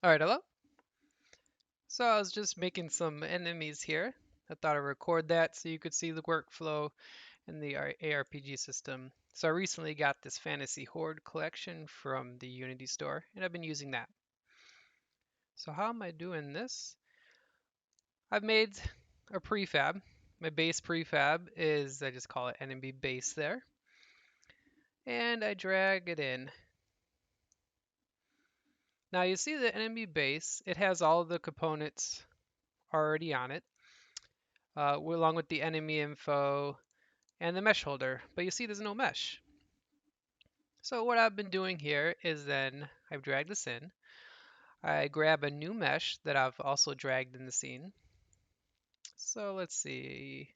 All right, hello. So I was just making some enemies here. I thought I'd record that so you could see the workflow in the ARPG system. So I recently got this Fantasy Horde collection from the Unity store, and I've been using that. So how am I doing this? I've made a prefab. My base prefab is, I just call it enemy base there, and I drag it in. Now you see the enemy base, it has all the components already on it, along with the enemy info, and the mesh holder, but you see there's no mesh. So what I've been doing here is then I've dragged this in. I grab a new mesh that I've also dragged in the scene. So let's see,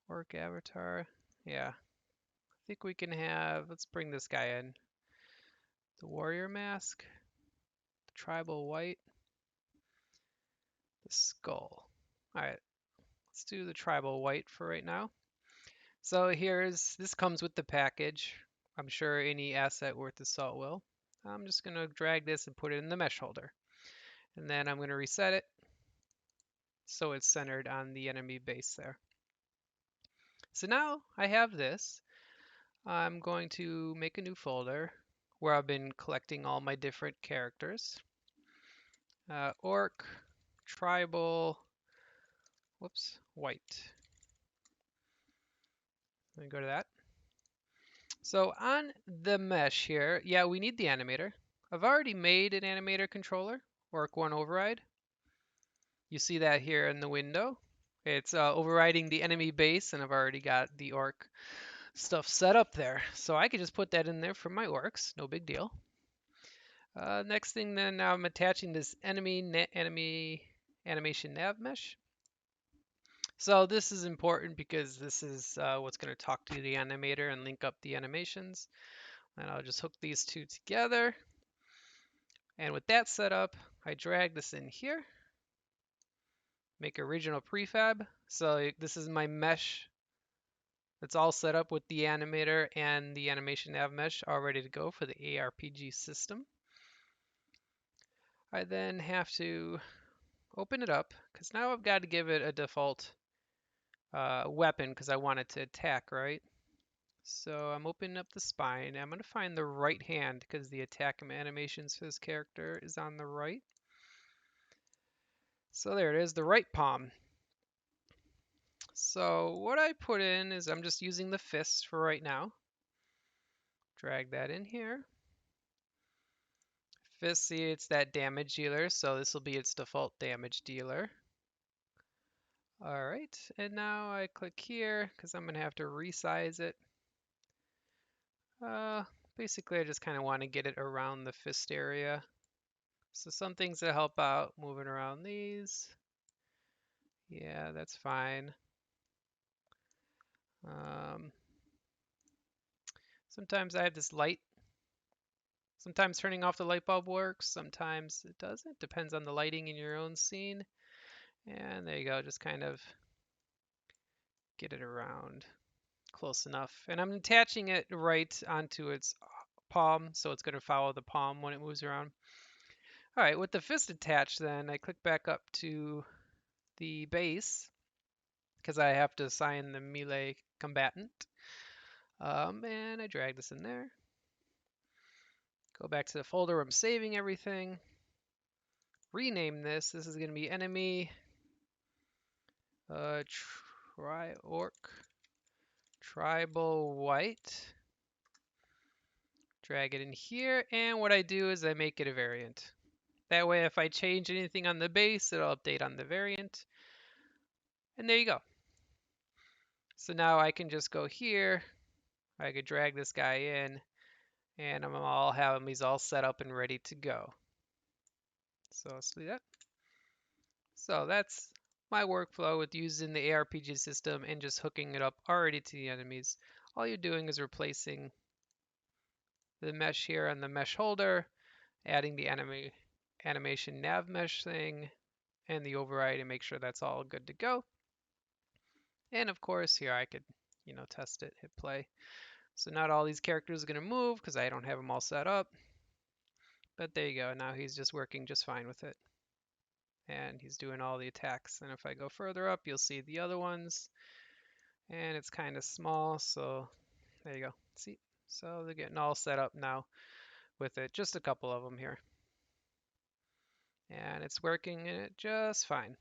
orc avatar. Yeah, I think we can have, let's bring this guy in. The warrior mask, the tribal white, the skull. All right, let's do the tribal white for right now. So this comes with the package. I'm sure any asset worth the salt will. I'm just gonna drag this and put it in the mesh holder. And then I'm gonna reset it so it's centered on the enemy base there. So now I have this. I'm going to make a new folder where I've been collecting all my different characters. Orc, tribal, whoops, white. Let me go to that. So on the mesh here, yeah, we need the animator. I've already made an animator controller, Orc 1 override. You see that here in the window. It's overriding the enemy base, and I've already got the orc stuff set up there. So I could just put that in there for my orcs, no big deal. Next thing then, now I'm attaching this enemy animation nav mesh. So this is important because this is what's going to talk to the animator and link up the animations. And I'll just hook these two together. And with that set up, I drag this in here, make original prefab. So this is my mesh. It's all set up with the animator and the animation nav mesh all ready to go for the ARPG system. I then have to open it up because now I've got to give it a default weapon because I want it to attack, right? So I'm opening up the spine. I'm going to find the right hand because the attack animations for this character is on the right. So there it is, the right palm. So what I put in is I'm just using the fist for right now. Drag that in here. Fist, see, it's that damage dealer, so this will be its default damage dealer. All right, and now I click here because I'm gonna have to resize it. Uh, Basically, I just kind of want to get it around the fist area. So some things that help out, moving around these. Yeah, that's fine. Um, Sometimes I have this light. Sometimes turning off the light bulb works, sometimes it doesn't. Depends on the lighting in your own scene. And there you go, just kind of get it around close enough. And I'm attaching it right onto its palm, so it's going to follow the palm when it moves around. All right, with the fist attached then, I click back up to the base because I have to assign the melee combatant. And I drag this in there. Go back to the folder where I'm saving everything. Rename this. This is going to be enemy orc tribal white. Drag it in here, and what I do is I make it a variant. That way, if I change anything on the base, it'll update on the variant. And there you go. So now I can just go here. I could drag this guy in, and I'm all have him. He's all set up and ready to go. So let's do that. So that's my workflow with using the ARPG system and just hooking it up already to the enemies. All you're doing is replacing the mesh here on the mesh holder, adding the animation nav mesh thing, and the override and make sure that's all good to go. And of course, here I could, test it, hit play. So not all these characters are going to move because I don't have them all set up. But there you go. Now he's just working just fine with it. And he's doing all the attacks. And if I go further up, you'll see the other ones. And it's kind of small, so there you go. See? So they're getting all set up now with it. Just a couple of them here. And it's working in it just fine.